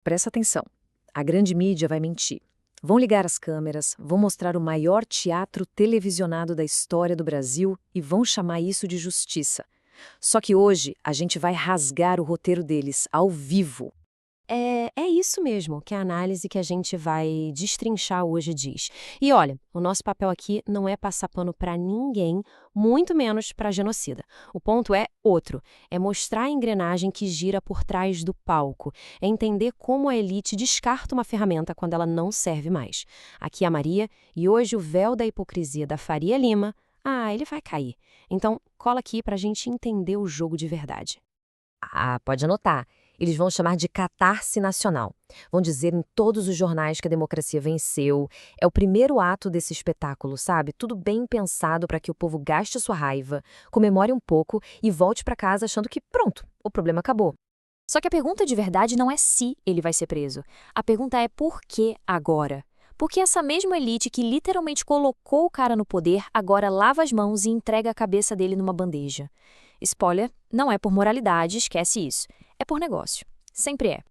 Presta atenção. A grande mídia vai mentir. Vão ligar as câmeras, vão mostrar o maior teatro televisionado da história do Brasil e vão chamar isso de justiça. Só que hoje a gente vai rasgar o roteiro deles, ao vivo. É isso mesmo que a análise que a gente vai destrinchar hoje diz. E olha, o nosso papel aqui não é passar pano para ninguém, muito menos para genocida. O ponto é outro, é mostrar a engrenagem que gira por trás do palco, é entender como a elite descarta uma ferramenta quando ela não serve mais. Aqui é a Maria, e hoje o véu da hipocrisia da Faria Lima, ele vai cair. Então, cola aqui para a gente entender o jogo de verdade. Pode anotar. Eles vão chamar de catarse nacional. Vão dizer em todos os jornais que a democracia venceu. É o primeiro ato desse espetáculo, sabe? Tudo bem pensado para que o povo gaste sua raiva, comemore um pouco e volte para casa achando que, pronto, o problema acabou. Só que a pergunta de verdade não é se ele vai ser preso. A pergunta é por que agora? Porque essa mesma elite que literalmente colocou o cara no poder agora lava as mãos e entrega a cabeça dele numa bandeja. Spoiler, não é por moralidade, esquece isso. É por negócio. Sempre é.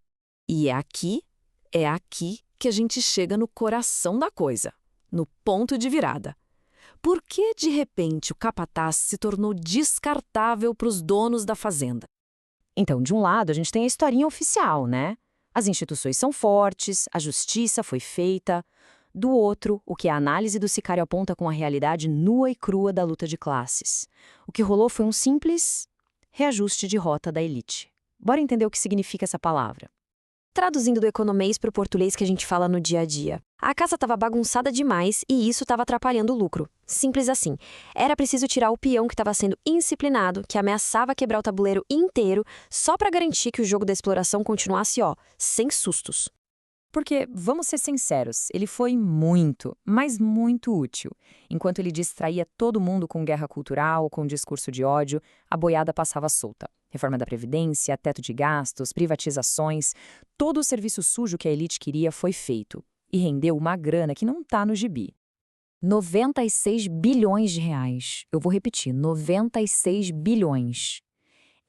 E é aqui que a gente chega no coração da coisa, no ponto de virada. Por que, de repente, o capataz se tornou descartável para os donos da fazenda? Então, de um lado, a gente tem a historinha oficial, né? As instituições são fortes, a justiça foi feita. Do outro, o que a análise do sicário aponta com a realidade nua e crua da luta de classes. O que rolou foi um simples reajuste de rota da elite. Bora entender o que significa essa palavra. Traduzindo do economês para o português que a gente fala no dia a dia. A casa estava bagunçada demais e isso estava atrapalhando o lucro. Simples assim. Era preciso tirar o peão que estava sendo indisciplinado, que ameaçava quebrar o tabuleiro inteiro, só para garantir que o jogo da exploração continuasse, sem sustos. Porque, vamos ser sinceros, ele foi muito, mas muito útil. Enquanto ele distraía todo mundo com guerra cultural, com discurso de ódio, a boiada passava solta. Reforma da Previdência, teto de gastos, privatizações, todo o serviço sujo que a elite queria foi feito. E rendeu uma grana que não tá no gibi. 96 bilhões de reais. Eu vou repetir, 96 bilhões.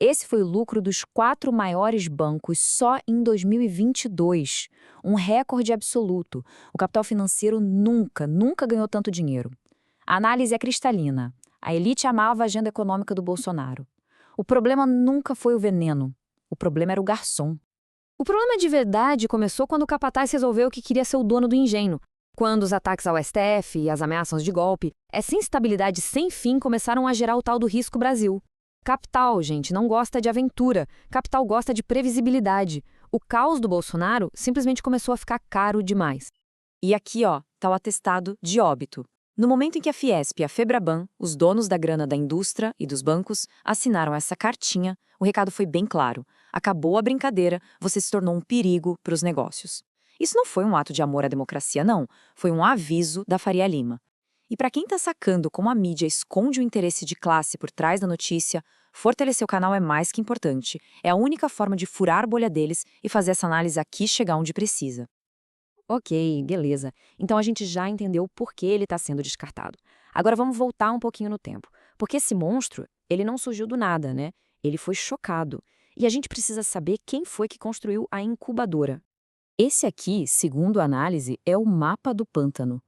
Esse foi o lucro dos 4 maiores bancos só em 2022. Um recorde absoluto. O capital financeiro nunca ganhou tanto dinheiro. A análise é cristalina. A elite amava a agenda econômica do Bolsonaro. O problema nunca foi o veneno. O problema era o garçom. O problema de verdade começou quando o capataz resolveu que queria ser o dono do engenho. Quando os ataques ao STF e as ameaças de golpe, essa instabilidade sem fim começaram a gerar o tal do risco Brasil. Capital, gente, não gosta de aventura. Capital gosta de previsibilidade. O caos do Bolsonaro simplesmente começou a ficar caro demais. E aqui, tá o atestado de óbito. No momento em que a Fiesp e a Febraban, os donos da grana da indústria e dos bancos, assinaram essa cartinha, o recado foi bem claro. Acabou a brincadeira, você se tornou um perigo para os negócios. Isso não foi um ato de amor à democracia, não. Foi um aviso da Faria Lima. E para quem está sacando como a mídia esconde o interesse de classe por trás da notícia, fortalecer o canal é mais que importante. É a única forma de furar a bolha deles e fazer essa análise aqui chegar onde precisa. Ok, beleza. Então a gente já entendeu por que ele está sendo descartado. Agora vamos voltar um pouquinho no tempo. Porque esse monstro, ele não surgiu do nada, né? Ele foi chocado. E a gente precisa saber quem foi que construiu a incubadora. Esse aqui, segundo a análise, é o mapa do pântano.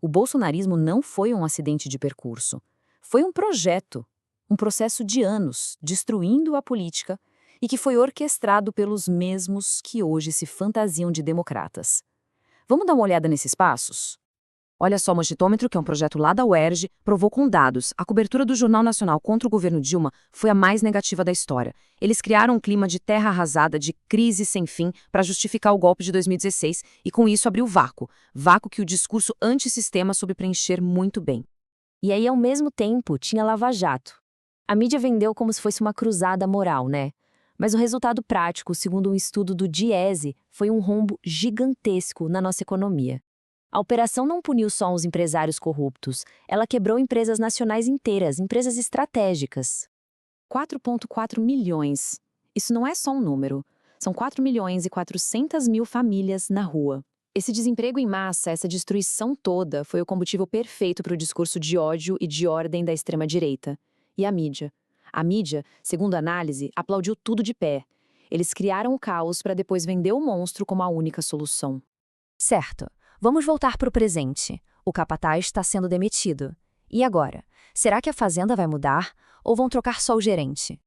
O bolsonarismo não foi um acidente de percurso. Foi um projeto, um processo de anos, destruindo a política e que foi orquestrado pelos mesmos que hoje se fantasiam de democratas. Vamos dar uma olhada nesses passos? Olha só, o Mangitômetro, que é um projeto lá da UERJ, provou com dados. A cobertura do Jornal Nacional contra o governo Dilma foi a mais negativa da história. Eles criaram um clima de terra arrasada, de crise sem fim, para justificar o golpe de 2016 e com isso abriu vácuo. Vácuo que o discurso antissistema soube preencher muito bem. E aí, ao mesmo tempo, tinha Lava Jato. A mídia vendeu como se fosse uma cruzada moral, né? Mas o resultado prático, segundo um estudo do Diese, foi um rombo gigantesco na nossa economia. A operação não puniu só os empresários corruptos, ela quebrou empresas nacionais inteiras, empresas estratégicas. 4,4 milhões. Isso não é só um número. São 4 milhões e 400 mil famílias na rua. Esse desemprego em massa, essa destruição toda, foi o combustível perfeito para o discurso de ódio e de ordem da extrema-direita. E a mídia? A mídia, segundo a análise, aplaudiu tudo de pé. Eles criaram o caos para depois vender o monstro como a única solução. Certo. Vamos voltar para o presente. O capataz está sendo demitido. E agora? Será que a fazenda vai mudar ou vão trocar só o gerente?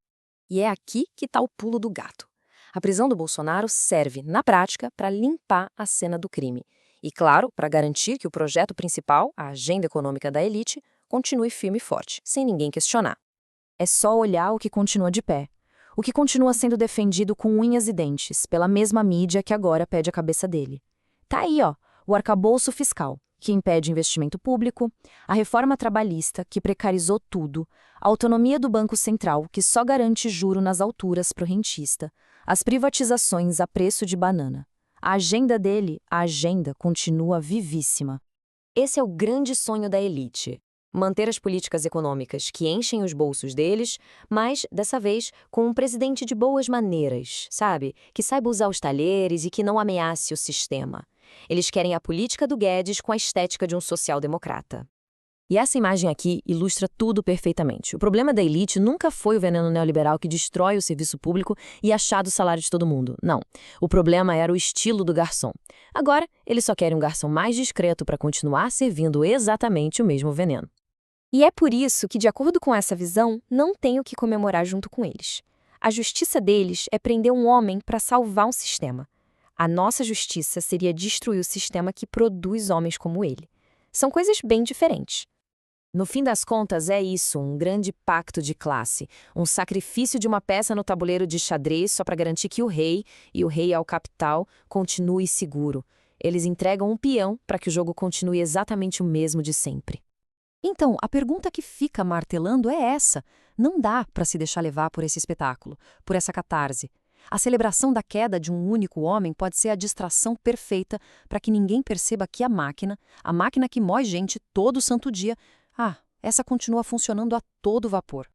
E é aqui que está o pulo do gato. A prisão do Bolsonaro serve, na prática, para limpar a cena do crime. E, claro, para garantir que o projeto principal, a agenda econômica da elite, continue firme e forte, sem ninguém questionar. É só olhar o que continua de pé. O que continua sendo defendido com unhas e dentes, pela mesma mídia que agora pede a cabeça dele. Tá aí, ó, o arcabouço fiscal, que impede investimento público, a reforma trabalhista, que precarizou tudo, a autonomia do Banco Central, que só garante juro nas alturas para o rentista, as privatizações a preço de banana. A agenda dele, a agenda, continua vivíssima. Esse é o grande sonho da elite. Manter as políticas econômicas que enchem os bolsos deles, mas, dessa vez, com um presidente de boas maneiras, sabe? Que saiba usar os talheres e que não ameace o sistema. Eles querem a política do Guedes com a estética de um social-democrata. E essa imagem aqui ilustra tudo perfeitamente. O problema da elite nunca foi o veneno neoliberal que destrói o serviço público e achar do salário de todo mundo. Não. O problema era o estilo do garçom. Agora, eles só querem um garçom mais discreto para continuar servindo exatamente o mesmo veneno. E é por isso que, de acordo com essa visão, não tem o que comemorar junto com eles. A justiça deles é prender um homem para salvar um sistema. A nossa justiça seria destruir o sistema que produz homens como ele. São coisas bem diferentes. No fim das contas, é isso, um grande pacto de classe, um sacrifício de uma peça no tabuleiro de xadrez só para garantir que o rei, e o rei é o capital, continue seguro. Eles entregam um peão para que o jogo continue exatamente o mesmo de sempre. Então, a pergunta que fica martelando é essa. Não dá para se deixar levar por esse espetáculo, por essa catarse. A celebração da queda de um único homem pode ser a distração perfeita para que ninguém perceba que a máquina que mói gente todo santo dia, essa continua funcionando a todo vapor.